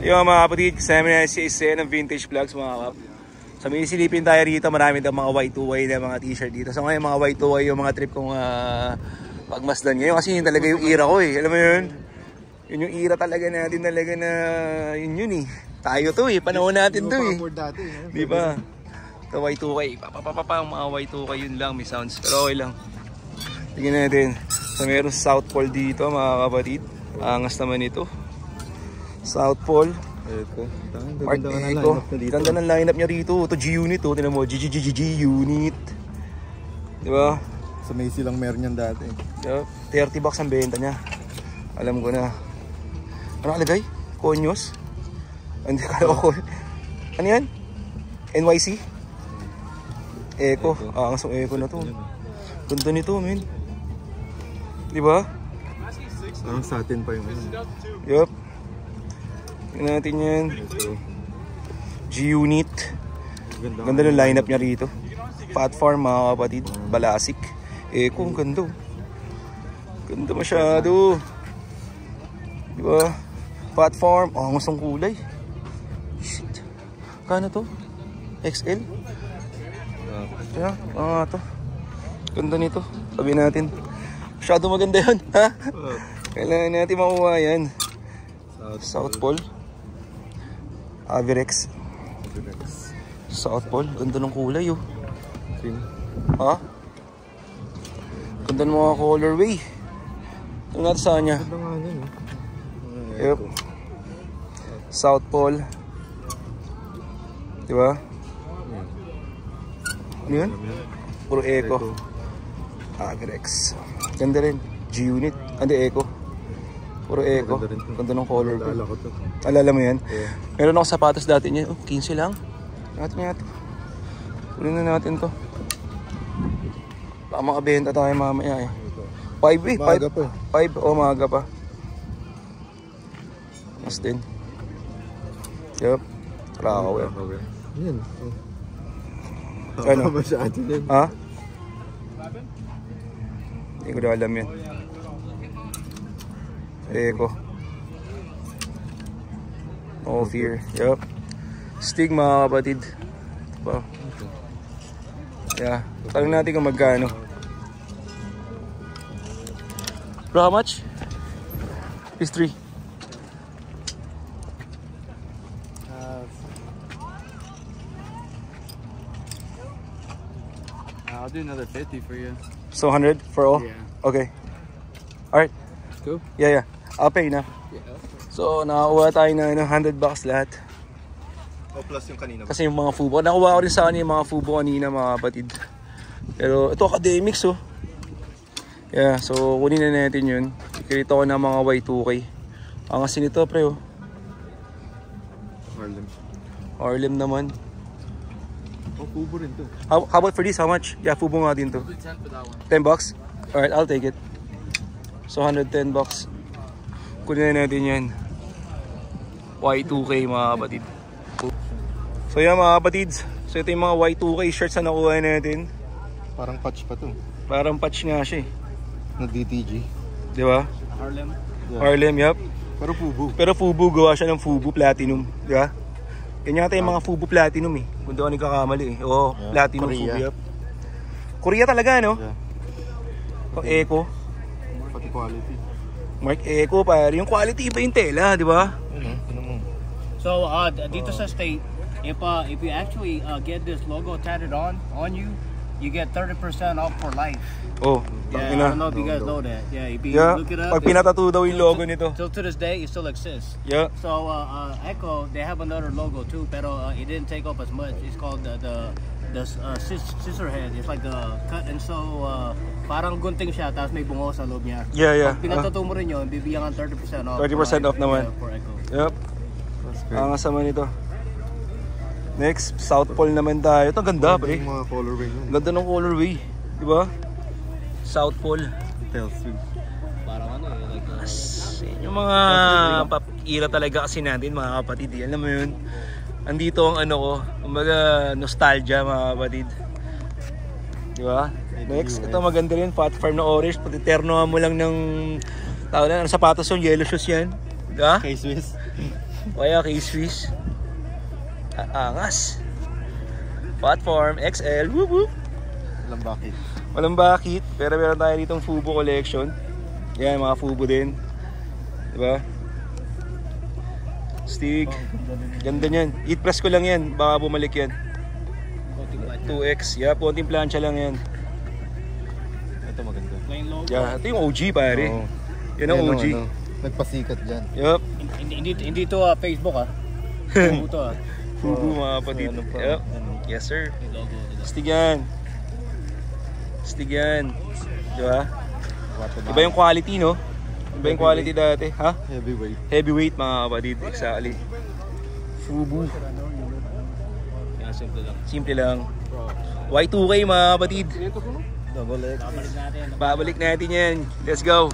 Yung mga kapatid, kasama na si Isen ng Vintage Vlogs mga kap. So may isilipin tayo rito, marami daw mga Y2Y na mga t-shirt dito. So ngayon mga Y2Y yung mga trip kong pagmasdan ngayon. Kasi yun talaga yung era ko eh, alam mo yun? Yun yung era talaga natin talaga na yun eh. Tayo to eh, panahon natin to eh. Di ba? Ito Y2K, papapapapa mga Y2K yun lang, may sounds. Pero okay lang. Tingnan natin. So meron South Pole dito mga kapatid. Angas naman ito. South Pole. Eco. Mark Eco. Ganda ng lineup niya rito. Ito G-Unit. Tinan mo. G-Unit. Diba? Sa Macy lang meron yan dati. Diba? 30 bucks ang benta niya. Alam ko na. Ano kalagay? Conyos? Hindi ka ako. Ano yan? NYC? Eco. Ang Eco na to. Ganda nito, men. Diba? Ang satin pa yung yup. Tingnan natin yan. G-Unit. Ganda ng lineup niya rito. Fat Farm mga kapatid. Balasik. Eco, ang ganda. Ganda masyado. Diba? Fat Farm. Oh, ang gustong kulay. Shit. Kano to? XL? Yeah, to. Ganda nito. Sabi natin. Masyado maganda yun. Ha? Kailangan natin makuha yan. South Pole. Avirex. South Pole. Ganda ng kulay oh. Ha? Ganda ng mga colorway. Ito natin saan niya. Yep. South Pole. Diba? Ano yun? Puro Eco. Avirex. Ganda rin. G-Unit. Hindi, Eco. Puro Eco. Ganda ng color. Alala mo yan? Yeah. Meron ako sapatos dati niya. Oh, 15 lang. Natin. Kunin na natin to. Baka makabenta tayo mamaya eh. 5 eh. 5. O, maaga pa. Mas din. Yup. Rakaw eh. Yan. Ano? Ha? 11? Hindi ko na alam yan. Eco. No fear. Yup. Stig mga kapatid. Diba? Yeah. Tanong natin kung magkano. Bro, how much? Is 3. I'll do another 50 for you. So 100 for all? Yeah. Okay. Alright. Cool? Yeah. I'll pay na. Yeah. So nakakuha tayo na $100 lahat. O plus yung kanina. Kasi yung mga fubo. Nakuha ko rin sa kanya yung mga fubo kanina mga kapatid. Pero ito academics oh. Yeah. So kunin na natin yun. Ikirito ko na mga Y2K. Ang asin ito pre oh. Harlem naman. Oh, fubo rin to. How about for this? How much? Yeah, fubo nga din to. 10 for that one. 10 bucks? Alright, I'll take it. So, 110 bucks. Kunin na natin yan. Y2K mga kapatid. So, yan mga kapatids. So, ito yung mga Y2K shirts na nakuha natin. Parang patch pa to. Parang patch nga siya eh. Na DTG. Di ba? Harlem? Yeah. Harlem, yup. Pero fubo. Gawa siya ng fubo platinum. Di ba? Ganyan tayo yung mga fubo platinum eh. Kung doon nagkakamali eh. Oo, yeah. Platinum Korea. Fubo, yup. Korea talaga, no? Yeah. Pang Eco. Pati quality. Mark Eco, pare. Yung quality iba yung tela, di ba? So, dito sa state, if you actually get this logo tatted on you, you get 30% off for life. Oh, yeah, I don't know if you guys know that. Yeah, if you look it up. Pag pinatattoo daw yung logo nito. Till to this day, it still exists. Yeah. So, Echo, they have another logo too, pero it didn't take off as much. It's called the scissor head. It's like the cut and sew. Parang gunting siya, tapos may bungo sa loob niya. Yeah. Pag pinatattoo mo rin yun, bibigyan ka 30% off. 30% off naman. Yeah, for Echo. Yup. Ang asama nito. Next, South Pole naman tayo. Ito ganda pre. Mga colorway yun. Ganda ng colorway. Diba? South Pole. Parang ano eh, like yung mga papira talaga kasi natin mga kapatid. Alam mo yun? Andito ang ano ko, kumbaga nostalgia mga kapatid. Diba? Next, ito maganda rin, Fat Farm na orange. Pati terno mo lang ng tao na, sapatos yung yellow shoes yan. Diba? K-Swiss. Kaya K-Swiss. Angas. Platform XL. Whoop whoop. Walang bakit. Walang bakit. Pero meron tayo ditong Fubu collection. Yan, mga Fubu din. Diba? Stick. Ganda niyan. Eat press ko lang yan. Baka bumalik yan. 2X. Yeah, konting plancha lang yan. Ito maganda. Yeah, ito yung OG pare. Oo. Yan ang OG. Nagpasikat dyan. Yup. Hindi to Facebook Fubu to Fubu mga kapatid. Ano pa? Yup. Yes sir. Stig yan. Stig yan. Diba? Iba yung quality no? Iba yung quality dati. Ha? Heavyweight. Heavyweight mga kapatid. Exactly. Fubu. Simple lang. Simple lang. Y2K mga kapatid. Double X. Babalik natin. Babalik natin yan. Let's go.